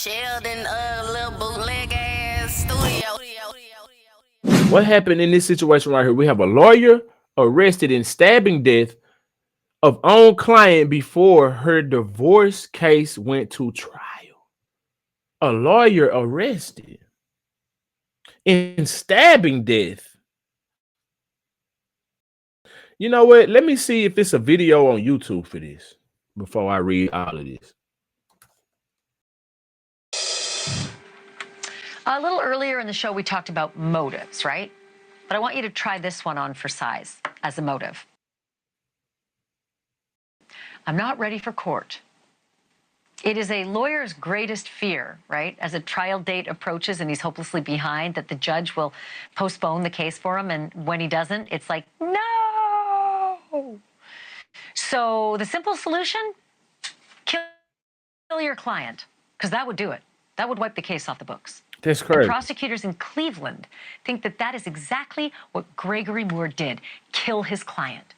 Sheldon, little bootleg ass studio. What happened in this situation right here? We have a lawyer arrested in stabbing death of own client before her divorce case went to trial. A lawyer arrested in stabbing death. You know what? Let me see if it's a video on YouTube for this before I read all of this. A little earlier in the show, we talked about motives, right? But I want you to try this one on for size as a motive. I'm not ready for court. It is a lawyer's greatest fear, right? As a trial date approaches and he's hopelessly behind, that the judge will postpone the case for him. And when he doesn't, it's like, no. So the simple solution, kill your client, because that would do it. That would wipe the case off the books. That's And crazy. prosecutors in Cleveland think that that is exactly what Gregory Moore did, kill his client.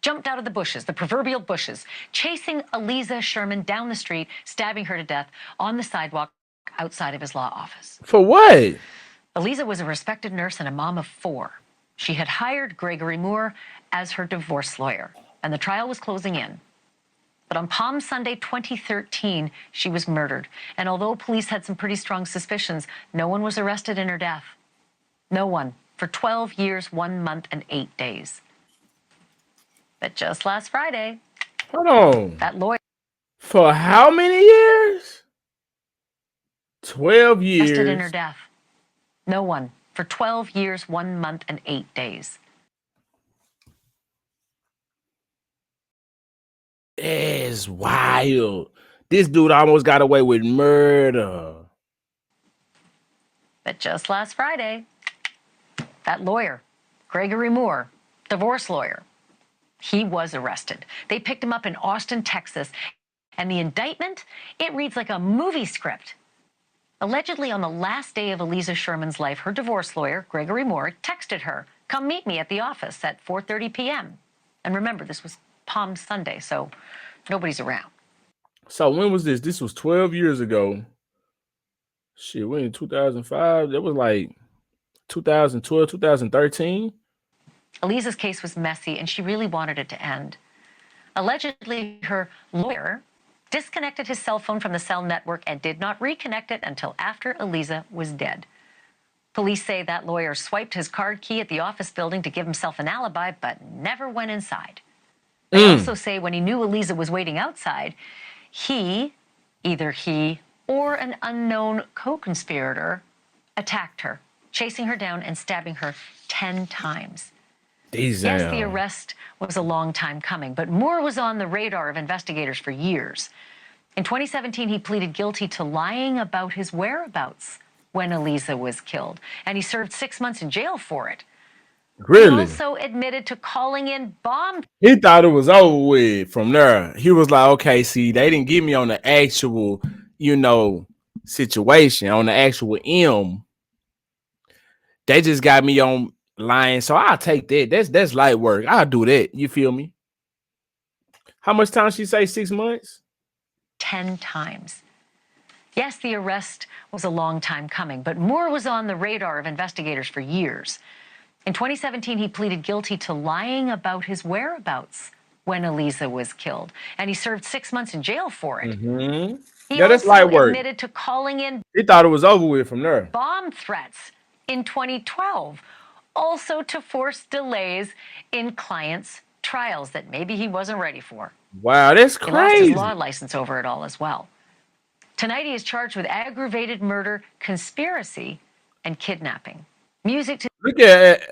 Jumped out of the bushes, the proverbial bushes, chasing Eliza Sherman down the street, stabbing her to death on the sidewalk outside of his law office. For what? Eliza was a respected nurse and a mom of 4. She had hired Gregory Moore as her divorce lawyer, and the trial was closing in. But on Palm Sunday 2013, she was murdered. And although police had some pretty strong suspicions, no one was arrested in her death. No one, for 12 years, 1 month, and 8 days. But just last Friday, Hold on. that lawyer For how many years? 12 arrested in her years. death. No one, for 12 years, 1 month, and 8 days. It's wild. This dude almost got away with murder. But just last Friday, that lawyer, Gregory Moore, divorce lawyer, he was arrested. They picked him up in Austin, Texas, and the indictment, it reads like a movie script. Allegedly, on the last day of Eliza Sherman's life, her divorce lawyer, Gregory Moore, texted her, "Come meet me at the office at 4:30 p.m." And remember, this was Palm Sunday, so nobody's around. So when was this? This was 12 years ago. Shit, we in 2005. That was like 2012, 2013. Eliza's case was messy, and she really wanted it to end. Allegedly, her lawyer disconnected his cell phone from the cell network and did not reconnect it until after Eliza was dead. Police say that lawyer swiped his card key at the office building to give himself an alibi, but never went inside. They also say when he knew Eliza was waiting outside, either he or an unknown co-conspirator, attacked her, chasing her down and stabbing her 10 times. Yes, the arrest was a long time coming, but Moore was on the radar of investigators for years. In 2017, he pleaded guilty to lying about his whereabouts when Eliza was killed, and he served 6 months in jail for it. Really? He also admitted to calling in bomb. He thought it was over with from there. He was like, okay, see, they didn't get me on the actual, situation, on the actual M. They just got me on lying. So I'll take that. That's light work. I'll do that. You feel me? How much time she say? 6 months? 10 times. Yes, the arrest was a long time coming, but Moore was on the radar of investigators for years. In 2017, he pleaded guilty to lying about his whereabouts when Eliza was killed, and he served 6 months in jail for it. Mm-hmm. He Yeah, that's also light work. admitted to calling in He thought it was over with from there. bomb threats in 2012, also to force delays in clients' trials that maybe he wasn't ready for. Wow, that's He lost his crazy. law license over it all as well. Tonight, he is charged with aggravated murder, conspiracy, and kidnapping. Music to Look at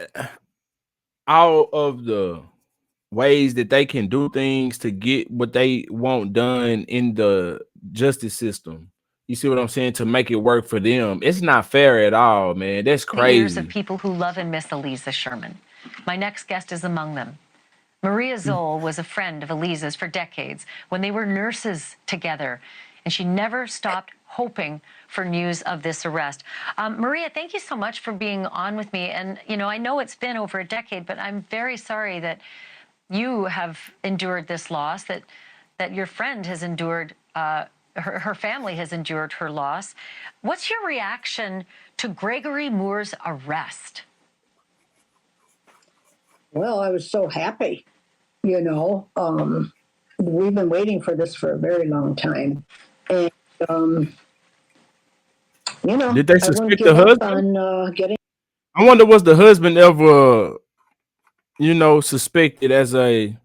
all of the ways that they can do things to get what they want done in the justice system. You see what I'm saying? To make it work for them. It's not fair at all, man. That's the ears crazy. of people who love and miss Eliza Sherman. My next guest is among them. Maria Zoll was a friend of Eliza's for decades when they were nurses together, and she never stopped hoping for news of this arrest. Maria, thank you so much for being on with me. And, I know it's been over a decade, but I'm very sorry that you have endured this loss, that your friend has endured her family has endured her loss. What's your reaction to Gregory Moore's arrest? Well, I was so happy, you know. We've been waiting for this for a very long time. And, you know, Did they I wouldn't suspect give the up husband? on getting. I wonder, was the husband ever, suspected as a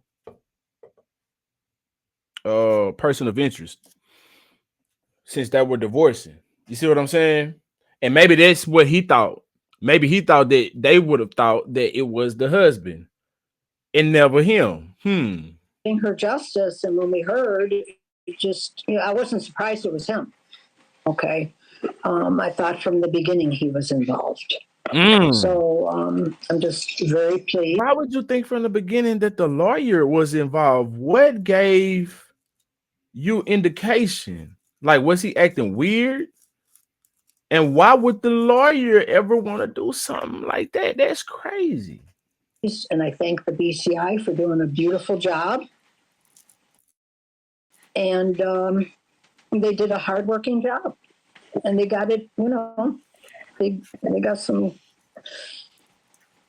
person of interest since they were divorcing? You see what I'm saying? And maybe that's what he thought. Maybe he thought that they would have thought that it was the husband and never him. Her justice. And when we heard, it just, you know, I wasn't surprised it was him. Okay. I thought from the beginning he was involved. So I'm just very pleased. Why would you think from the beginning that the lawyer was involved? What gave you indication? Like, was he acting weird? And why would the lawyer ever want to do something like that? That's crazy. And I thank the BCI for doing a beautiful job. And they did a hardworking job. And they got it, you know, they got some,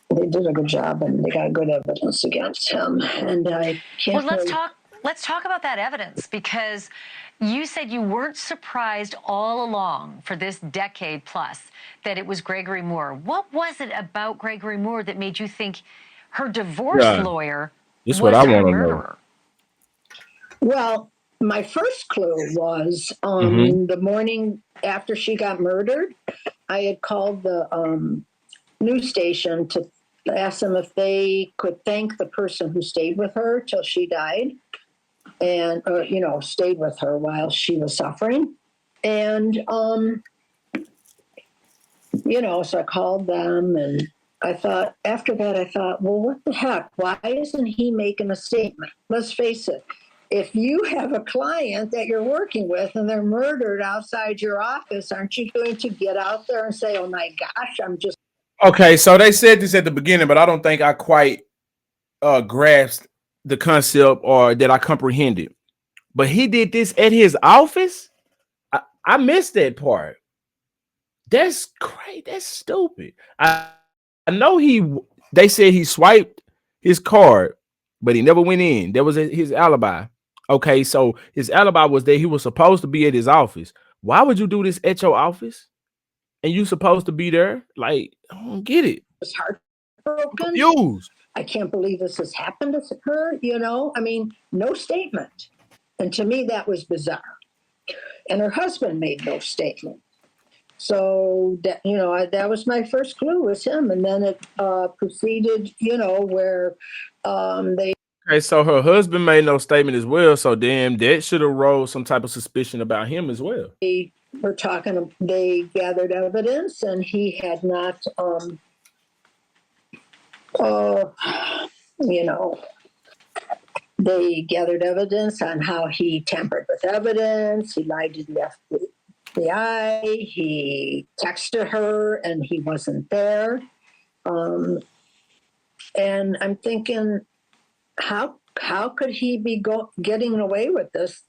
they did a good job and they got good evidence against him. And I can't. Well, let's talk about that evidence, because you said you weren't surprised all along for this decade plus that it was Gregory Moore. What was it about Gregory Moore that made you think her divorce lawyer This is was what I her want to know. murderer? Well, my first clue was the morning after she got murdered, I had called the news station to ask them if they could thank the person who stayed with her till she died, and you know, stayed with her while she was suffering. And you know, so I called them, and I thought, after that, I thought, well, what the heck? Why isn't he making a statement? Let's face it. If you have a client that you're working with and they're murdered outside your office, aren't you going to get out there and say, oh my gosh, I'm just. Okay, so they said this at the beginning, but I don't think I quite grasped the concept or that I comprehended. But he did this at his office? I missed that part. That's crazy. That's stupid. I know they said he swiped his card, but he never went in. That was his alibi. Okay, so his alibi was that he was supposed to be at his office. Why would you do this at your office? And you supposed to be there? Like, I don't get it. Was heartbroken. Confused. I can't believe this has happened to her. You know, I mean, no statement. And to me, that was bizarre. And her husband made no statement. So that, you know, that was my first clue, was him. And then it proceeded, you know, where they. Okay, so her husband made no statement as well. So damn, that should have rolled some type of suspicion about him as well. They were talking, they gathered evidence, and he had not, you know, they gathered evidence on how he tampered with evidence. He lied to the FBI. He texted her and he wasn't there. And I'm thinking, how could he be getting away with this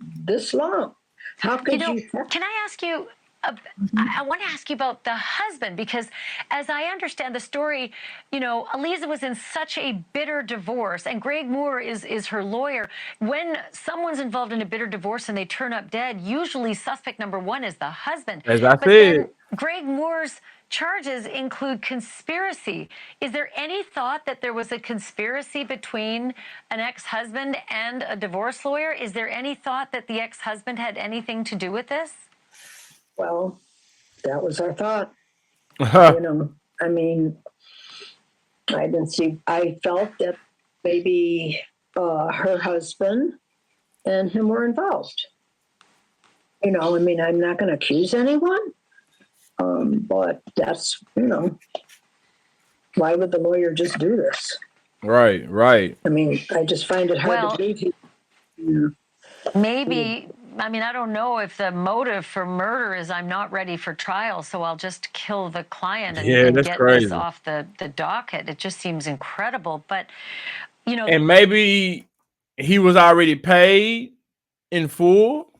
long? How could you? Can I ask you? I want to ask you about the husband, because as I understand the story, you know, Aliza was in such a bitter divorce, and Greg Moore is her lawyer. When someone's involved in a bitter divorce and they turn up dead, usually suspect number one is the husband. As I said, Greg Moore's charges include conspiracy. Is there any thought that there was a conspiracy between an ex-husband and a divorce lawyer? Is there any thought that the ex-husband had anything to do with this? Well, that was our thought. You know, I mean, I felt that maybe her husband and him were involved. You know, I mean, I'm not going to accuse anyone, but that's, you know, why would the lawyer just do this? Right. I mean, I just find it hard to believe. Maybe, I mean, I don't know if the motive for murder is I'm not ready for trial, so I'll just kill the client and get this off the docket. It just seems incredible. But, you know. And maybe he was already paid in full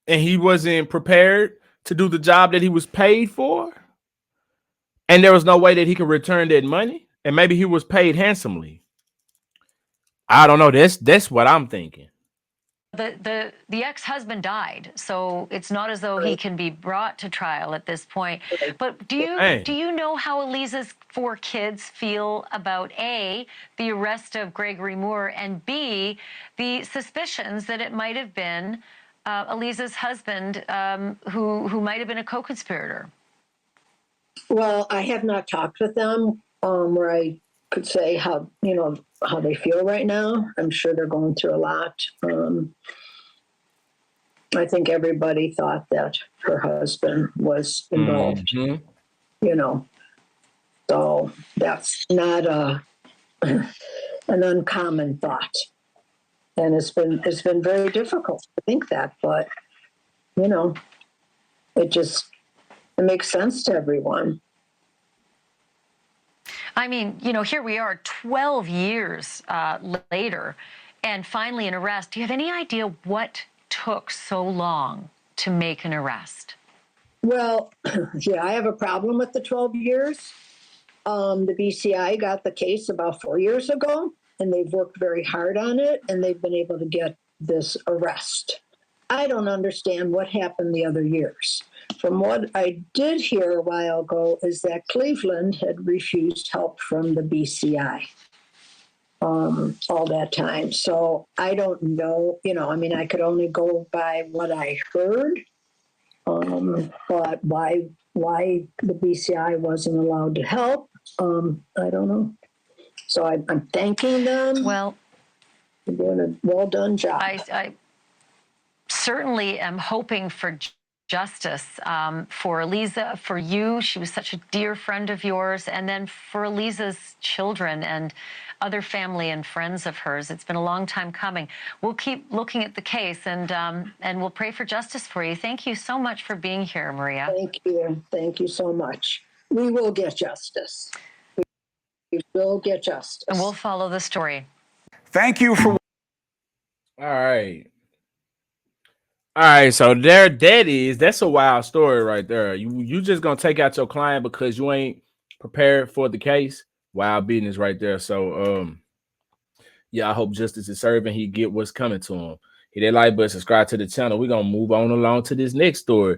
and he wasn't prepared to do the job that he was paid for, and there was no way that he could return that money, and maybe he was paid handsomely. I don't know. That's what I'm thinking. The ex-husband died, so it's not as though he can be brought to trial at this point. But do you know how Eliza's 4 kids feel about A, the arrest of Gregory Moore, and B, the suspicions that it might have been Eliza's husband who might have been a co-conspirator? Well, I have not talked with them where I could say how they feel right now. I'm sure they're going through a lot. I think everybody thought that her husband was involved. So that's not an uncommon thought, and it's been very difficult to think that, but it makes sense to everyone. I mean, here we are 12 years later and finally an arrest. Do you have any idea what took so long to make an arrest? Well, yeah, I have a problem with the 12 years. The BCI got the case about 4 years ago, and they've worked very hard on it, and they've been able to get this arrest. I don't understand what happened the other years. From what I did hear a while ago is that Cleveland had refused help from the BCI all that time. So I don't know, I could only go by what I heard, but why the BCI wasn't allowed to help, I don't know. So I'm thanking them. Well, for doing a well done job. I certainly am hoping for justice for Eliza, for you. She was such a dear friend of yours, and then for Eliza's children and other family and friends of hers. It's been a long time coming. We'll keep looking at the case, and we'll pray for justice for you. Thank you so much for being here, Maria. Thank you so much. We will get justice. We will get justice. And we'll follow the story. Thank you for. All right. So that's a wild story right there. You just gonna take out your client because you ain't prepared for the case. Wild business right there. So yeah, I hope justice is served and he get what's coming to him. Hit that like button, subscribe to the channel. We're gonna move on along to this next story.